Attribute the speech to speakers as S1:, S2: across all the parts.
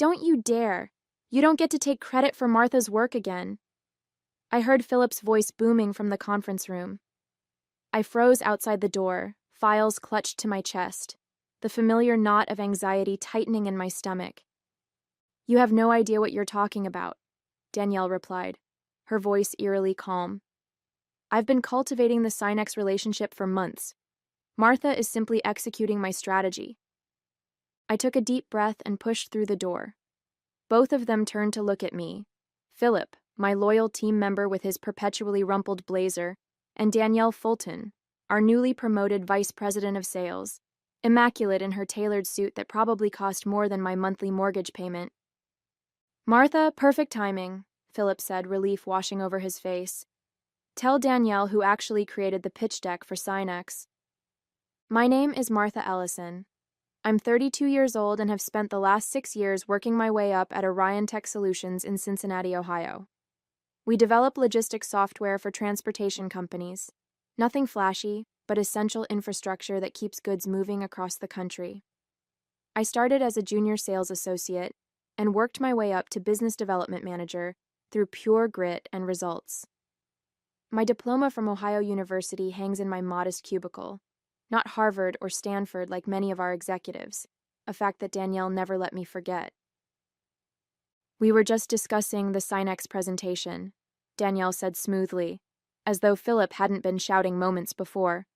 S1: Don't you dare. You don't get to take credit for Martha's work again. I heard Philip's voice booming from the conference room. I froze outside the door, files clutched to my chest, the familiar knot of anxiety tightening in my stomach. You have no idea what you're talking about, Danielle replied, her voice eerily calm. I've been cultivating the Sinex relationship for months. Martha is simply executing my strategy. I took a deep breath and pushed through the door. Both of them turned to look at me. Philip, my loyal team member with his perpetually rumpled blazer, and Danielle Fulton, our newly promoted vice president of sales, immaculate in her tailored suit that probably cost more than my monthly mortgage payment. Martha, perfect timing, Philip said, relief washing over his face. Tell Danielle who actually created the pitch deck for Sinex. My name is Martha Ellison. I'm 32 years old and have spent the last 6 years working my way up at Orion Tech Solutions in Cincinnati, Ohio. We develop logistics software for transportation companies. Nothing flashy, but essential infrastructure that keeps goods moving across the country. I started as a junior sales associate and worked my way up to business development manager through pure grit and results. My diploma from Ohio University hangs in my modest cubicle, not Harvard or Stanford like many of our executives, a fact that Danielle never let me forget. We were just discussing the Sinex presentation, Danielle said smoothly, as though Philip hadn't been shouting moments before.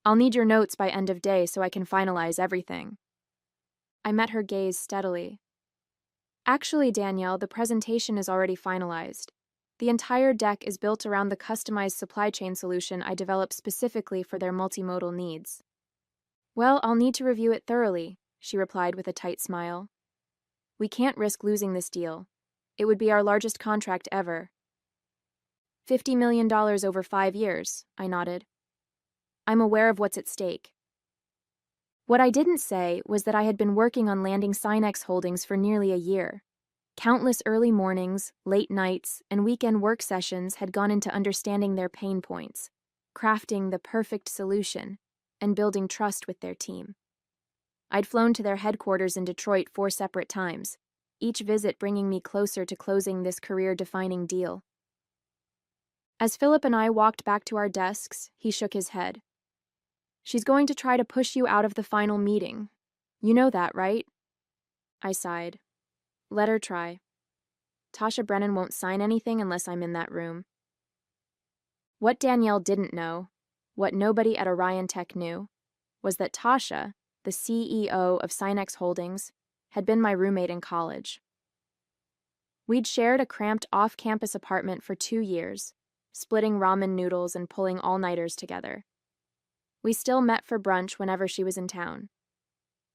S1: I'll need your notes by end of day so I can finalize everything. I met her gaze steadily. Actually, Danielle, the presentation is already finalized. The entire deck is built around the customized supply chain solution I developed specifically for their multimodal needs. Well, I'll need to review it thoroughly, she replied with a tight smile. We can't risk losing this deal. It would be our largest contract ever. $50 million over 5 years, I nodded. I'm aware of what's at stake. What I didn't say was that I had been working on landing Sinex Holdings for nearly a year. Countless early mornings, late nights, and weekend work sessions had gone into understanding their pain points, crafting the perfect solution, and building trust with their team. I'd flown to their headquarters in Detroit 4 separate times, each visit bringing me closer to closing this career-defining deal. As Philip and I walked back to our desks, he shook his head. She's going to try to push you out of the final meeting. You know that, right? I sighed. Let her try. Tasha Brennan won't sign anything unless I'm in that room. What Danielle didn't know, what nobody at Orion Tech knew, was that Tasha, the CEO of Sinex Holdings, had been my roommate in college. We'd shared a cramped off-campus apartment for 2 years, splitting ramen noodles and pulling all-nighters together. We still met for brunch whenever she was in town.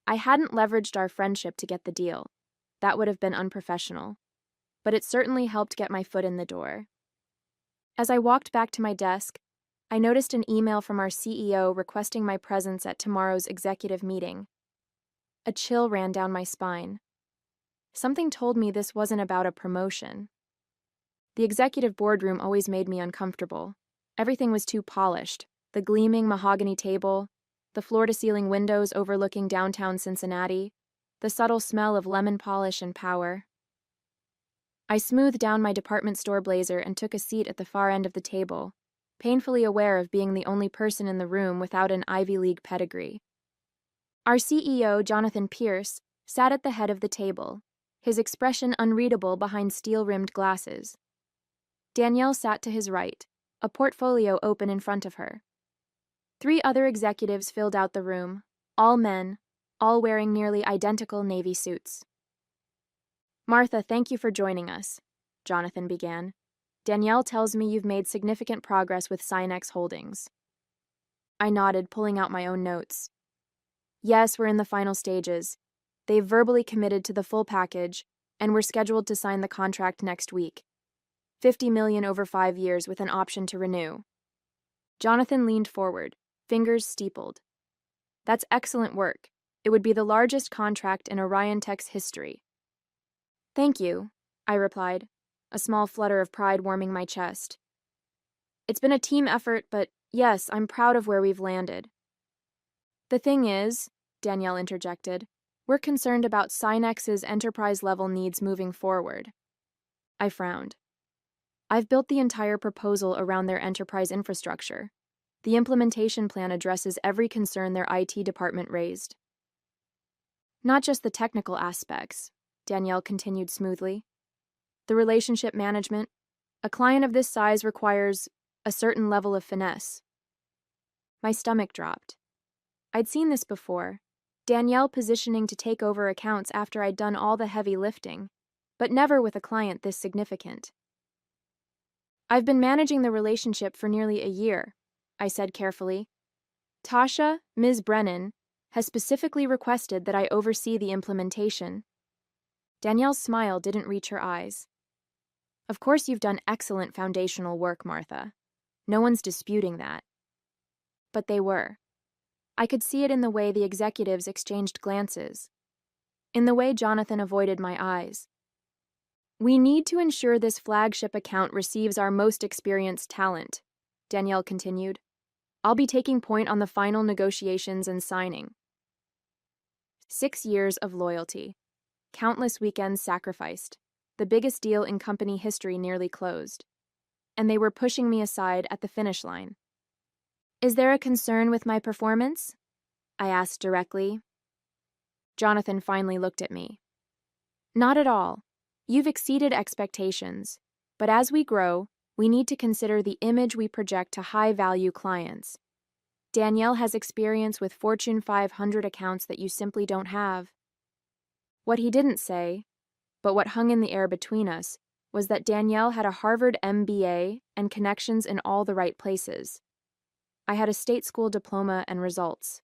S1: I hadn't leveraged our friendship to get the deal. That would have been unprofessional. But it certainly helped get my foot in the door. As I walked back to my desk, I noticed an email from our CEO requesting my presence at tomorrow's executive meeting. A chill ran down my spine. Something told me this wasn't about a promotion. The executive boardroom always made me uncomfortable. Everything was too polished. The gleaming mahogany table, the floor-to-ceiling windows overlooking downtown Cincinnati, the subtle smell of lemon polish and power. I smoothed down my department store blazer and took a seat at the far end of the table, painfully aware of being the only person in the room without an Ivy League pedigree. Our CEO, Jonathan Pierce, sat at the head of the table, his expression unreadable behind steel-rimmed glasses. Danielle sat to his right, a portfolio open in front of her. 3 other executives filled out the room, all men, all wearing nearly identical navy suits. Martha, thank you for joining us, Jonathan began. Danielle tells me you've made significant progress with Sinex Holdings. I nodded, pulling out my own notes. Yes, we're in the final stages. They've verbally committed to the full package, and we're scheduled to sign the contract next week. $50 million over 5 years with an option to renew. Jonathan leaned forward, fingers steepled. That's excellent work. It would be the largest contract in Orion Tech's history. Thank you, I replied, a small flutter of pride warming my chest. It's been a team effort, but yes, I'm proud of where we've landed. The thing is, Danielle interjected, We're concerned about Synex's enterprise-level needs moving forward. I frowned. I've built the entire proposal around their enterprise infrastructure. The implementation plan addresses every concern their IT department raised. Not just the technical aspects, Danielle continued smoothly. The relationship management. A client of this size requires a certain level of finesse. My stomach dropped. I'd seen this before. Danielle positioning to take over accounts after I'd done all the heavy lifting, but never with a client this significant. I've been managing the relationship for nearly a year, I said carefully. Tasha, Ms. Brennan, has specifically requested that I oversee the implementation. Danielle's smile didn't reach her eyes. Of course you've done excellent foundational work, Martha. No one's disputing that. But they were. I could see it in the way the executives exchanged glances, in the way Jonathan avoided my eyes. We need to ensure this flagship account receives our most experienced talent, Danielle continued. I'll be taking point on the final negotiations and signing. 6 years of loyalty. Countless weekends sacrificed. The biggest deal in company history nearly closed. And they were pushing me aside at the finish line. Is there a concern with my performance? I asked directly. Jonathan finally looked at me. Not at all. You've exceeded expectations. But as we grow, we need to consider the image we project to high-value clients. Danielle has experience with Fortune 500 accounts that you simply don't have. What he didn't say, but what hung in the air between us, was that Danielle had a Harvard MBA and connections in all the right places. I had a state school diploma and results.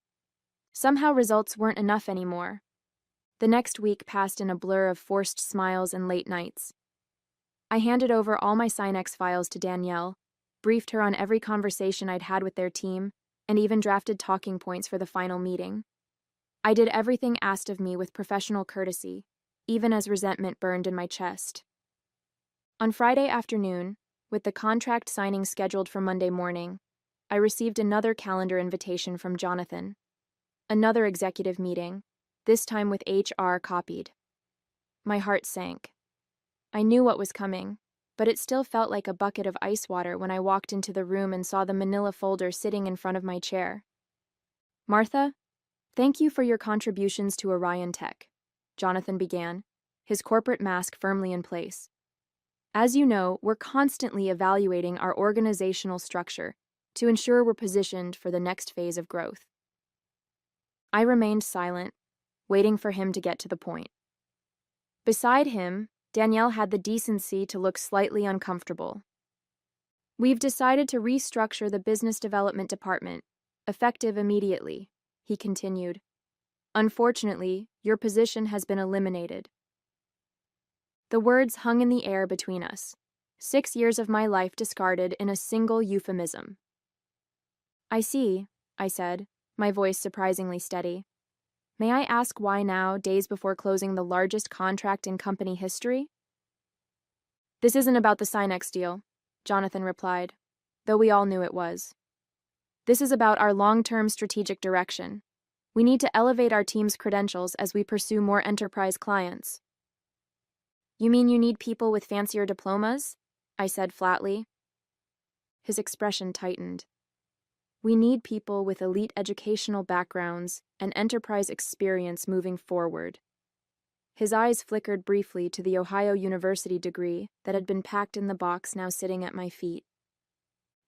S1: Somehow results weren't enough anymore. The next week passed in a blur of forced smiles and late nights. I handed over all my Synex files to Danielle, briefed her on every conversation I'd had with their team, and even drafted talking points for the final meeting. I did everything asked of me with professional courtesy, even as resentment burned in my chest. On Friday afternoon, with the contract signing scheduled for Monday morning, I received another calendar invitation from Jonathan. Another executive meeting, this time with HR copied. My heart sank. I knew what was coming, but it still felt like a bucket of ice water when I walked into the room and saw the manila folder sitting in front of my chair. Martha, thank you for your contributions to Orion Tech, Jonathan began, his corporate mask firmly in place. As you know, we're constantly evaluating our organizational structure to ensure we're positioned for the next phase of growth. I remained silent, waiting for him to get to the point. Beside him, Danielle had the decency to look slightly uncomfortable. We've decided to restructure the business development department, effective immediately, he continued. Unfortunately, your position has been eliminated. The words hung in the air between us, 6 years of my life discarded in a single euphemism. I see, I said, my voice surprisingly steady. May I ask why now, days before closing the largest contract in company history? This isn't about the Synex deal, Jonathan replied, though we all knew it was. This is about our long-term strategic direction. We need to elevate our team's credentials as we pursue more enterprise clients. You mean you need people with fancier diplomas? I said flatly. His expression tightened. We need people with elite educational backgrounds and enterprise experience moving forward. His eyes flickered briefly to the Ohio University degree that had been packed in the box now sitting at my feet.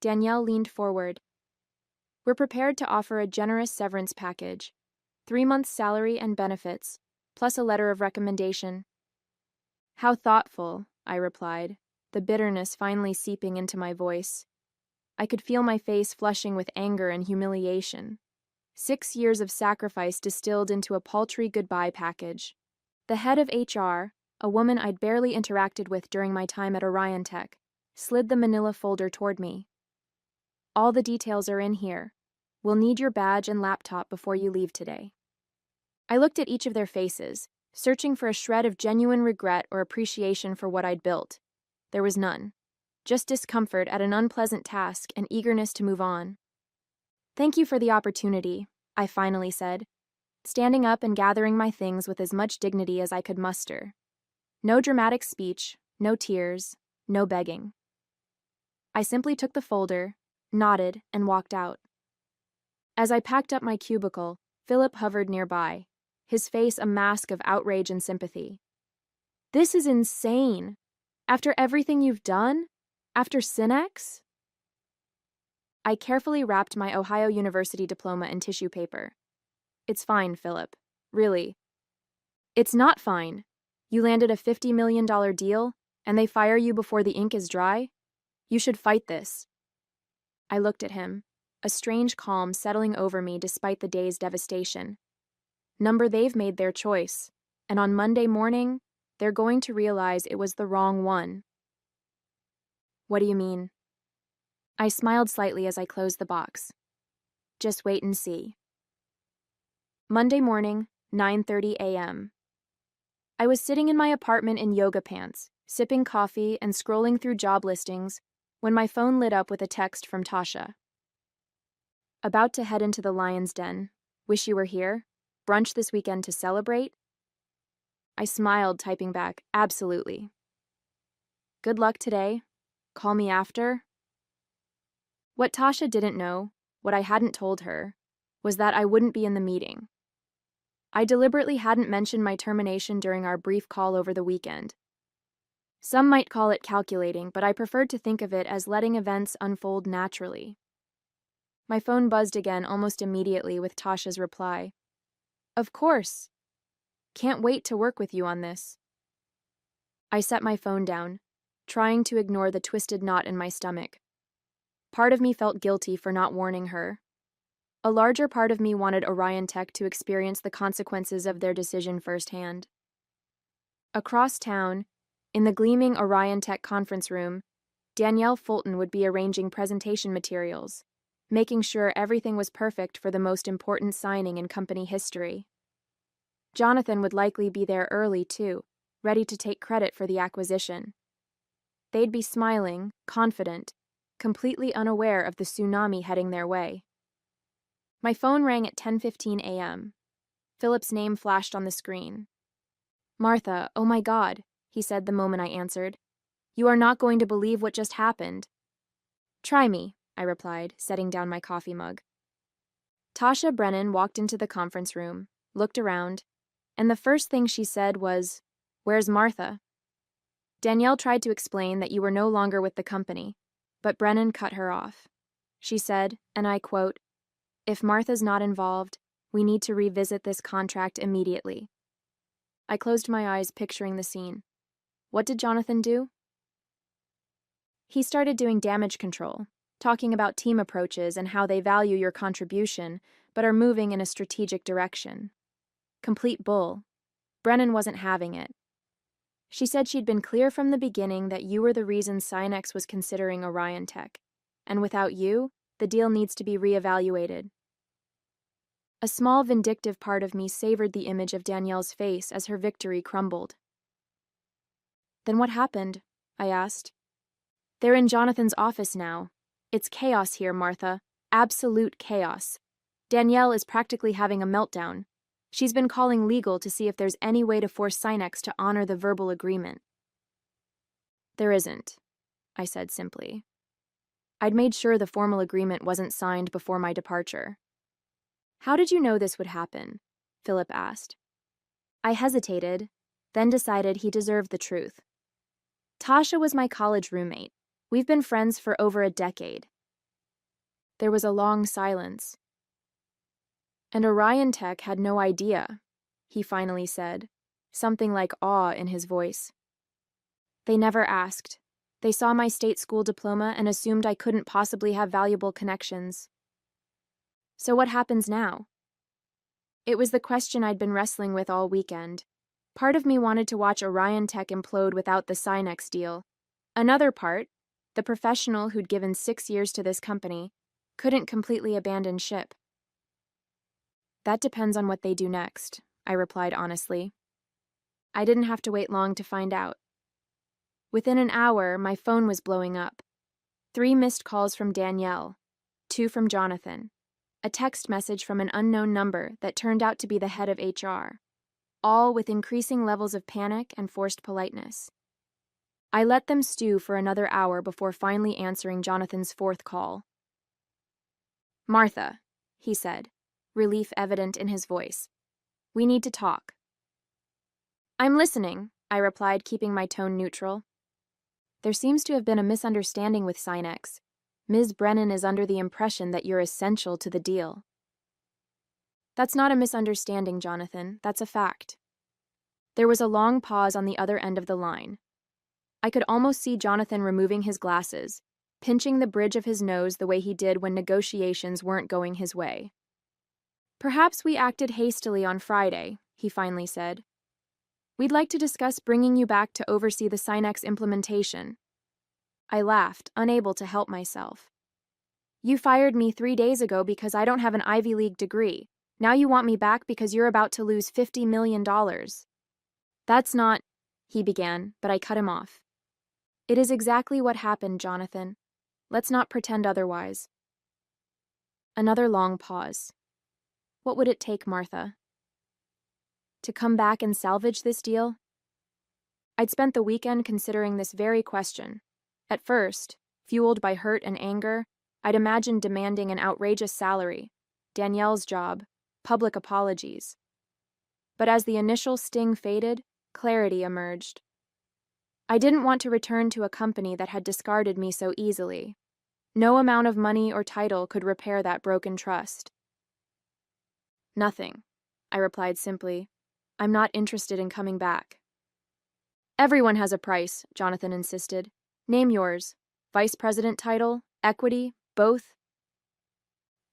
S1: Danielle leaned forward. We're prepared to offer a generous severance package, 3 months' salary and benefits, plus a letter of recommendation. How thoughtful, I replied, the bitterness finally seeping into my voice. I could feel my face flushing with anger and humiliation. 6 years of sacrifice distilled into a paltry goodbye package. The head of HR, a woman I'd barely interacted with during my time at Orion Tech, slid the manila folder toward me. All the details are in here. We'll need your badge and laptop before you leave today. I looked at each of their faces, searching for a shred of genuine regret or appreciation for what I'd built. There was none. Just discomfort at an unpleasant task and eagerness to move on. Thank you for the opportunity, I finally said. standing up and gathering my things with as much dignity as I could muster. No dramatic speech, no tears, no begging. I simply took the folder, nodded, and walked out. As I packed up my cubicle, Philip hovered nearby, his face a mask of outrage and sympathy. "This is insane! After everything you've done? After Synex?" I carefully wrapped my Ohio University diploma in tissue paper. "It's fine, Philip. Really. It's not fine. You landed a $50 million deal, and they fire you before the ink is dry? You should fight this." I looked at him, a strange calm settling over me despite the day's devastation. They've made their choice, and on Monday morning, they're going to realize it was the wrong one. "What do you mean?" I smiled slightly as I closed the box. "Just wait and see." Monday morning, 9:30 a.m. I was sitting in my apartment in yoga pants, sipping coffee and scrolling through job listings when my phone lit up with a text from Tasha. "About to head into the Lion's Den. Wish you were here? Brunch this weekend to celebrate?" I smiled, typing back, "Absolutely." "Good luck today. Call me after." What Tasha didn't know, what I hadn't told her, was that I wouldn't be in the meeting. I deliberately hadn't mentioned my termination during our brief call over the weekend. Some might call it calculating, but I preferred to think of it as letting events unfold naturally. My phone buzzed again almost immediately with Tasha's reply. "Of course. Can't wait to work with you on this." I set my phone down, trying to ignore the twisted knot in my stomach. Part of me felt guilty for not warning her. A larger part of me wanted Orion Tech to experience the consequences of their decision firsthand. Across town, in the gleaming Orion Tech conference room, Danielle Fulton would be arranging presentation materials, making sure everything was perfect for the most important signing in company history. Jonathan would likely be there early, too, ready to take credit for the acquisition. They'd be smiling, confident, completely unaware of the tsunami heading their way. My phone rang at 10:15 a.m. Philip's name flashed on the screen. "Martha, oh my God," he said the moment I answered. "You are not going to believe what just happened." "Try me," I replied, setting down my coffee mug. Tasha Brennan walked into the conference room, looked around, and the first thing she said was, "Where's Martha?" Danielle tried to explain that you were no longer with the company, but Brennan cut her off. She said, and I quote, "If Martha's not involved, we need to revisit this contract immediately." I closed my eyes, picturing the scene. What did Jonathan do? He started doing damage control, talking about team approaches and how they value your contribution, but are moving in a strategic direction. Complete bull. Brennan wasn't having it. She said she'd been clear from the beginning that you were the reason Synex was considering Orion Tech, and without you, the deal needs to be reevaluated. A small vindictive part of me savored the image of Danielle's face as her victory crumbled. "Then what happened?" I asked. "They're in Jonathan's office now. It's chaos here, Martha. Absolute chaos. Danielle is practically having a meltdown. She's been calling legal to see if there's any way to force Synex to honor the verbal agreement." "There isn't," I said simply. I'd made sure the formal agreement wasn't signed before my departure. "How did you know this would happen?" Philip asked. I hesitated, then decided he deserved the truth. "Tasha was my college roommate. We've been friends for over a decade." There was a long silence. "And Orion Tech had no idea," he finally said, something like awe in his voice. "They never asked. They saw my state school diploma and assumed I couldn't possibly have valuable connections." So what happens now? It was the question I'd been wrestling with all weekend. Part of me wanted to watch Orion Tech implode without the Synex deal. Another part, the professional who'd given 6 years to this company, couldn't completely abandon ship. "That depends on what they do next," I replied honestly. I didn't have to wait long to find out. Within an hour, my phone was blowing up. 3 missed calls from Danielle, 2 from Jonathan. a text message from an unknown number that turned out to be the head of HR, all with increasing levels of panic and forced politeness. I let them stew for another hour before finally answering Jonathan's fourth call. "Martha," he said, relief evident in his voice. "We need to talk." "I'm listening," I replied, keeping my tone neutral. "There seems to have been a misunderstanding with Sinex. Ms. Brennan is under the impression that you're essential to the deal." "That's not a misunderstanding, Jonathan. That's a fact." There was a long pause on the other end of the line. I could almost see Jonathan removing his glasses, pinching the bridge of his nose the way he did when negotiations weren't going his way. "Perhaps we acted hastily on Friday," he finally said. "We'd like to discuss bringing you back to oversee the Sinex implementation." I laughed, unable to help myself. "You fired me 3 days ago because I don't have an Ivy League degree. Now you want me back because you're about to lose $50 million. That's not," he began, but I cut him off. "It is exactly what happened, Jonathan. Let's not pretend otherwise." Another long pause. What would it take, Martha? To come back and salvage this deal? I'd spent the weekend considering this very question. At first, fueled by hurt and anger, I'd imagined demanding an outrageous salary, Danielle's job, public apologies. But as the initial sting faded, clarity emerged. I didn't want to return to a company that had discarded me so easily. No amount of money or title could repair that broken trust. "Nothing," I replied simply. "I'm not interested in coming back." "Everyone has a price," Jonathan insisted. "Name yours. Vice president title, equity, both?"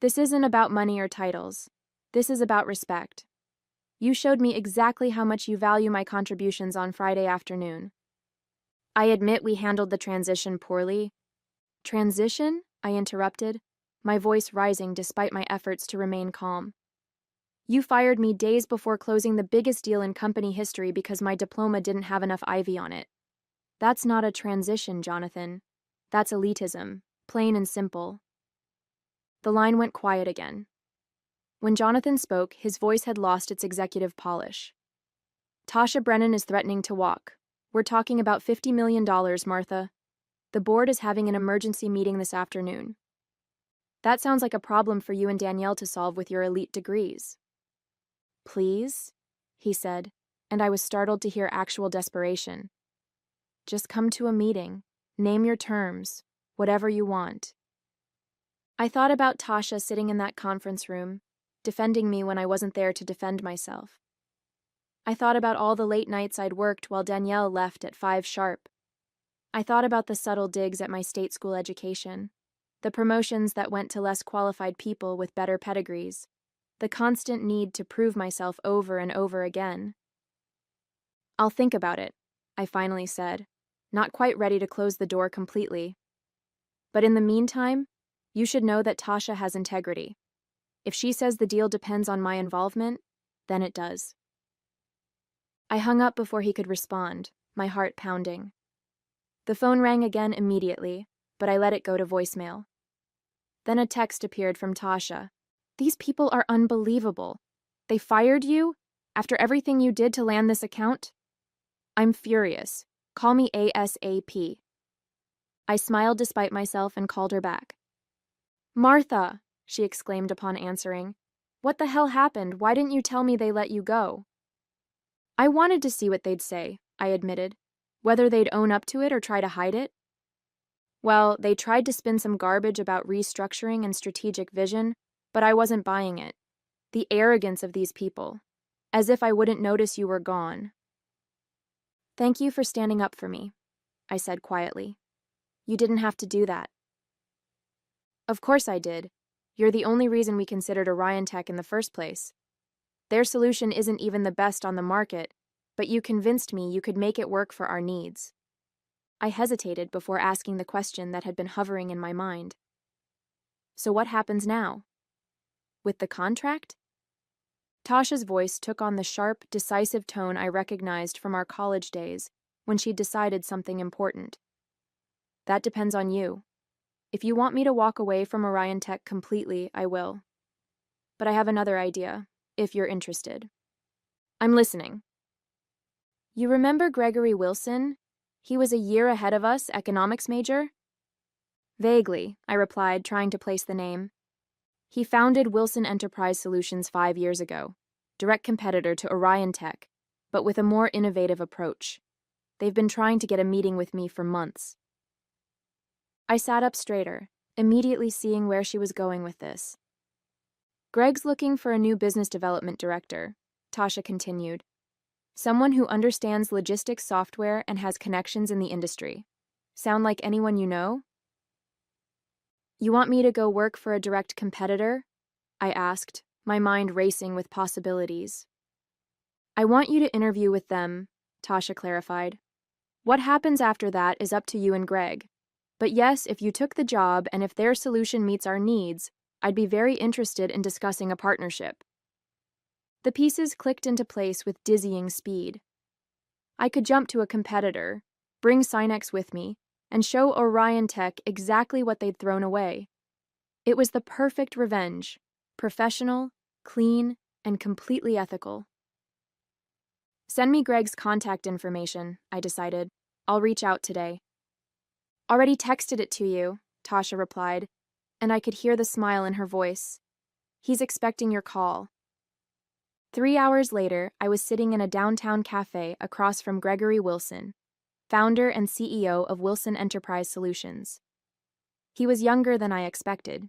S1: "This isn't about money or titles. This is about respect. You showed me exactly how much you value my contributions on Friday afternoon. I admit we handled the transition poorly." "Transition?" I interrupted, my voice rising despite my efforts to remain calm. "You fired me days before closing the biggest deal in company history because my diploma didn't have enough Ivy on it. That's not a transition, Jonathan. That's elitism, plain and simple." The line went quiet again. When Jonathan spoke, his voice had lost its executive polish. "Tasha Brennan is threatening to walk. We're talking about $50 million, Martha. The board is having an emergency meeting this afternoon. That sounds like a problem for you and Danielle to solve with your elite degrees." "Please?" he said, and I was startled to hear actual desperation. "Just come to a meeting. Name your terms. Whatever you want." I thought about Tasha sitting in that conference room, defending me when I wasn't there to defend myself. I thought about all the late nights I'd worked while Danielle left at 5 sharp. I thought about the subtle digs at my state school education, the promotions that went to less qualified people with better pedigrees, the constant need to prove myself over and over again. "I'll think about it," I finally said, not quite ready to close the door completely. "But in the meantime, you should know that Tasha has integrity. If she says the deal depends on my involvement, then it does." I hung up before he could respond, my heart pounding. The phone rang again immediately, but I let it go to voicemail. Then a text appeared from Tasha. "These people are unbelievable. They fired you? After everything you did to land this account? I'm furious. Call me ASAP." I smiled despite myself and called her back. "Martha," she exclaimed upon answering. "What the hell happened? Why didn't you tell me they let you go?" "I wanted to see what they'd say," I admitted. "Whether they'd own up to it or try to hide it." "Well, they tried to spin some garbage about restructuring and strategic vision, but I wasn't buying it. The arrogance of these people. As if I wouldn't notice you were gone." "Thank you for standing up for me," I said quietly. "You didn't have to do that." "Of course I did. You're the only reason we considered Orion Tech in the first place. Their solution isn't even the best on the market, but you convinced me you could make it work for our needs." I hesitated before asking the question that had been hovering in my mind. "So what happens now? With the contract?" Tasha's voice took on the sharp, decisive tone I recognized from our college days when she'd decided something important. "That depends on you. If you want me to walk away from Orion Tech completely, I will. but I have another idea, if you're interested. I'm listening. You remember Gregory Wilson? He was a year ahead of us, economics major? Vaguely, I replied, trying to place the name. He founded Wilson Enterprise Solutions 5 years ago, direct competitor to Orion Tech, but with a more innovative approach. They've been trying to get a meeting with me for months. I sat up straighter, immediately seeing where she was going with this. Greg's looking for a new business development director, Tasha continued. Someone who understands logistics software and has connections in the industry. Sound like anyone you know? You want me to go work for a direct competitor? I asked, my mind racing with possibilities. I want you to interview with them, Tasha clarified. What happens after that is up to you and Greg. But yes, if you took the job and if their solution meets our needs, I'd be very interested in discussing a partnership. The pieces clicked into place with dizzying speed. I could jump to a competitor, bring Synex with me, and show Orion Tech exactly what they'd thrown away. It was the perfect revenge, professional, clean, and completely ethical. Send me Greg's contact information, I decided. I'll reach out today. Already texted it to you, Tasha replied, and I could hear the smile in her voice. He's expecting your call. 3 hours later, I was sitting in a downtown cafe across from Gregory Wilson, founder and CEO of Wilson Enterprise Solutions. He was younger than I expected,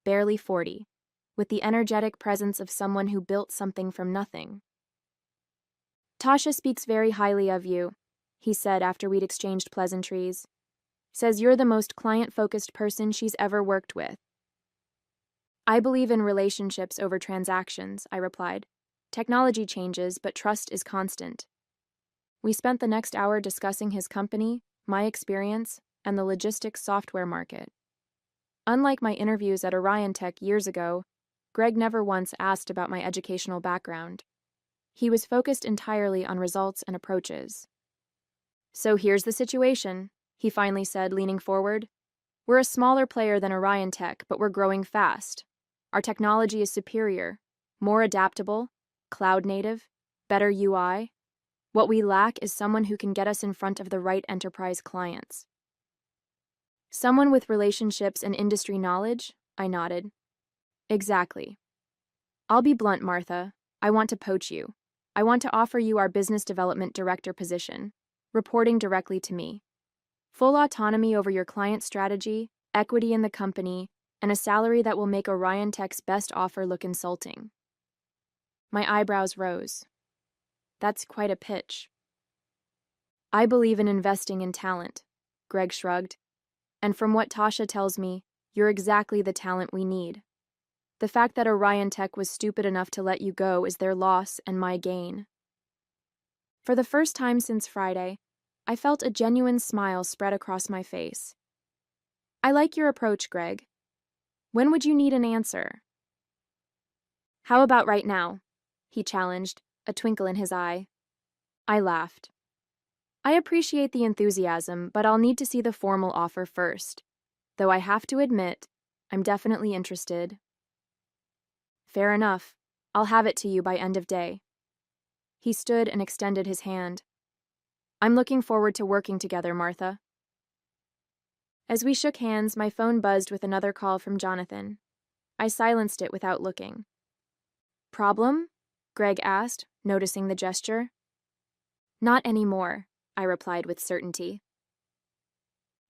S1: barely 40, with the energetic presence of someone who built something from nothing. Tasha speaks very highly of you, he said after we'd exchanged pleasantries. Says you're the most client-focused person she's ever worked with. I believe in relationships over transactions, I replied. Technology changes, but trust is constant. We spent the next hour discussing his company, my experience, and the logistics software market. Unlike my interviews at Orion Tech years ago, Greg never once asked about my educational background. He was focused entirely on results and approaches. So here's the situation, he finally said, leaning forward. We're a smaller player than Orion Tech, but we're growing fast. Our technology is superior, more adaptable, cloud native, better UI. What we lack is someone who can get us in front of the right enterprise clients. Someone with relationships and industry knowledge? I nodded. Exactly. I'll be blunt, Martha. I want to poach you. I want to offer you our business development director position, reporting directly to me. Full autonomy over your client strategy, equity in the company, and a salary that will make Orion Tech's best offer look insulting. My eyebrows rose. That's quite a pitch. I believe in investing in talent, Greg shrugged. And from what Tasha tells me, you're exactly the talent we need. The fact that Orion Tech was stupid enough to let you go is their loss and my gain. For the first time since Friday, I felt a genuine smile spread across my face. I like your approach, Greg. When would you need an answer? How about right now? He challenged, a twinkle in his eye. I laughed. I appreciate the enthusiasm, but I'll need to see the formal offer first. Though I have to admit, I'm definitely interested. Fair enough. I'll have it to you by end of day. He stood and extended his hand. I'm looking forward to working together, Martha. As we shook hands, my phone buzzed with another call from Jonathan. I silenced it without looking. Problem? Greg asked, noticing the gesture. Not anymore, I replied with certainty.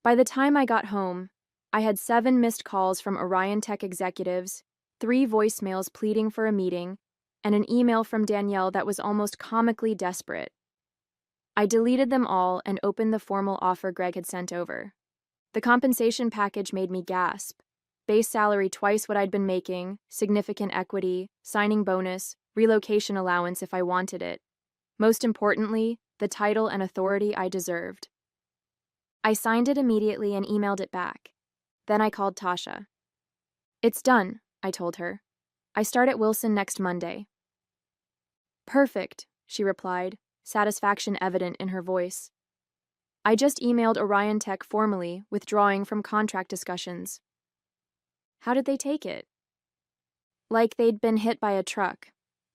S1: By the time I got home, I had 7 missed calls from Orion Tech executives, 3 voicemails pleading for a meeting, and an email from Danielle that was almost comically desperate. I deleted them all and opened the formal offer Greg had sent over. The compensation package made me gasp. Base salary twice what I'd been making, significant equity, signing bonus, relocation allowance if I wanted it. Most importantly, the title and authority I deserved. I signed it immediately and emailed it back. Then I called Tasha. It's done, I told her. I start at Wilson next Monday. Perfect, she replied, satisfaction evident in her voice. I just emailed Orion Tech formally, withdrawing from contract discussions. How did they take it? Like they'd been hit by a truck.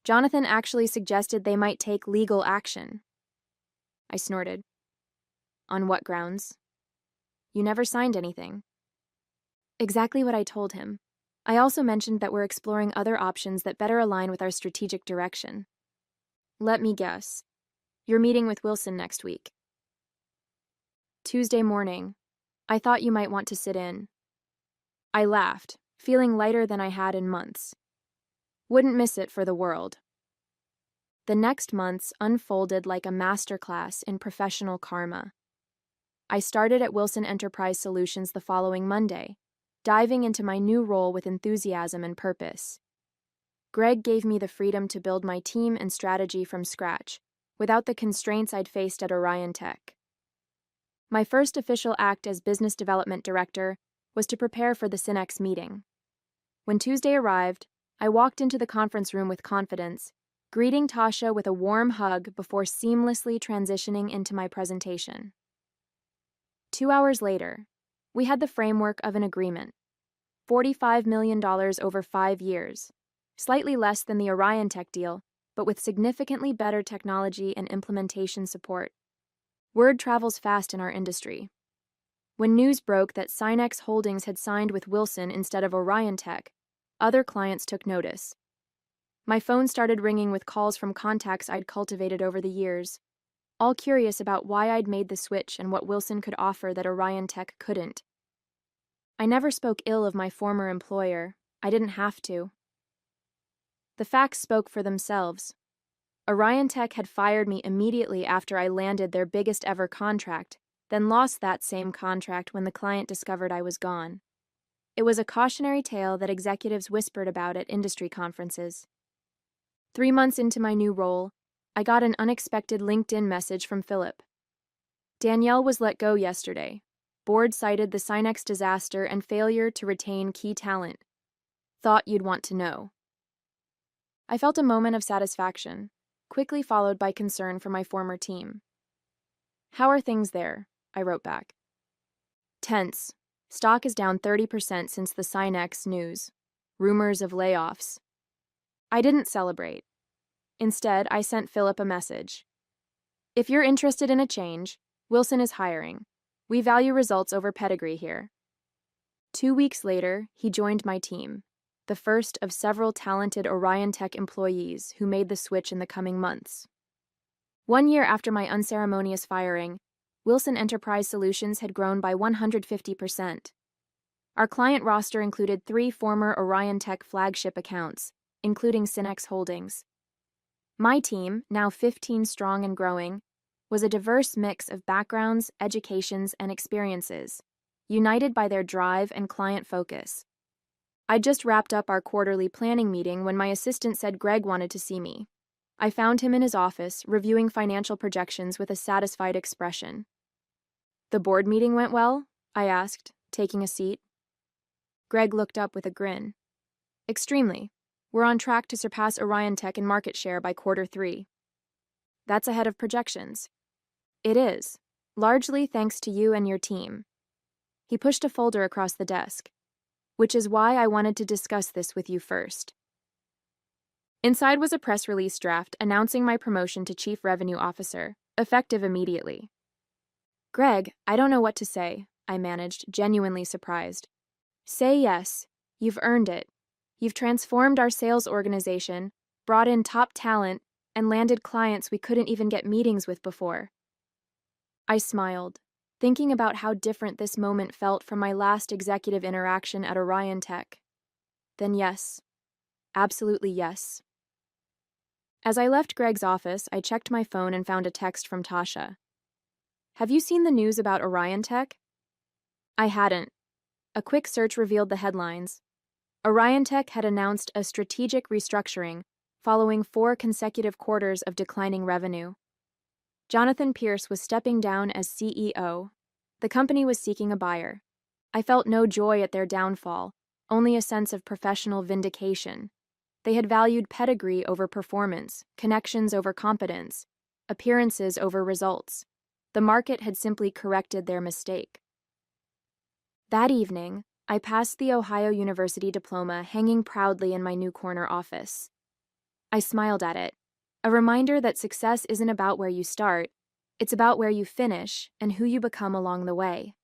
S1: Jonathan actually suggested they might take legal action. I snorted. On what grounds? You never signed anything. Exactly what I told him. I also mentioned that we're exploring other options that better align with our strategic direction. Let me guess. You're meeting with Wilson next week. Tuesday morning. I thought you might want to sit in. I laughed, feeling lighter than I had in months. Wouldn't miss it for the world. The next months unfolded like a masterclass in professional karma. I started at Wilson Enterprise Solutions the following Monday, diving into my new role with enthusiasm and purpose. Greg gave me the freedom to build my team and strategy from scratch, without the constraints I'd faced at Orion Tech. My first official act as business development director was to prepare for the Synex meeting. When Tuesday arrived, I walked into the conference room with confidence, greeting Tasha with a warm hug before seamlessly transitioning into my presentation. 2 hours later, we had the framework of an agreement. $45 million over 5 years, slightly less than the Orion Tech deal, but with significantly better technology and implementation support. Word travels fast in our industry. When news broke that Synex Holdings had signed with Wilson instead of Orion Tech, other clients took notice. My phone started ringing with calls from contacts I'd cultivated over the years, all curious about why I'd made the switch and what Wilson could offer that Orion Tech couldn't. I never spoke ill of my former employer. I didn't have to. The facts spoke for themselves. Orion Tech had fired me immediately after I landed their biggest ever contract, then lost that same contract when the client discovered I was gone. It was a cautionary tale that executives whispered about at industry conferences. 3 months into my new role, I got an unexpected LinkedIn message from Philip. Danielle was let go yesterday. Board cited the Synex disaster and failure to retain key talent. Thought you'd want to know. I felt a moment of satisfaction, quickly followed by concern for my former team. How are things there? I wrote back. Tense. Stock is down 30% since the Synex news. Rumors of layoffs. I didn't celebrate. Instead, I sent Philip a message. If you're interested in a change, Wilson is hiring. We value results over pedigree here. 2 weeks later, he joined my team, the first of several talented Orion Tech employees who made the switch in the coming months. 1 year after my unceremonious firing, Wilson Enterprise Solutions had grown by 150%. Our client roster included 3 former Orion Tech flagship accounts, including Synex Holdings. My team, now 15 strong and growing, was a diverse mix of backgrounds, educations, and experiences, united by their drive and client focus. I'd just wrapped up our quarterly planning meeting when my assistant said Greg wanted to see me. I found him in his office, reviewing financial projections with a satisfied expression. The board meeting went well? I asked, taking a seat. Greg looked up with a grin. Extremely. We're on track to surpass Orion Tech in market share by Q3. That's ahead of projections. It is, largely thanks to you and your team. He pushed a folder across the desk, which is why I wanted to discuss this with you first. Inside was a press release draft announcing my promotion to Chief Revenue Officer, effective immediately. Greg, I don't know what to say, I managed, genuinely surprised. Say yes. You've earned it. You've transformed our sales organization, brought in top talent, and landed clients we couldn't even get meetings with before. I smiled, thinking about how different this moment felt from my last executive interaction at Orion Tech. Then yes. Absolutely yes. As I left Greg's office, I checked my phone and found a text from Tasha. Have you seen the news about Orion Tech? I hadn't. A quick search revealed the headlines. Orion Tech had announced a strategic restructuring following 4 consecutive quarters of declining revenue. Jonathan Pierce was stepping down as CEO. The company was seeking a buyer. I felt no joy at their downfall, only a sense of professional vindication. They had valued pedigree over performance, connections over competence, appearances over results. The market had simply corrected their mistake. That evening, I passed the Ohio University diploma hanging proudly in my new corner office. I smiled at it, a reminder that success isn't about where you start, it's about where you finish and who you become along the way.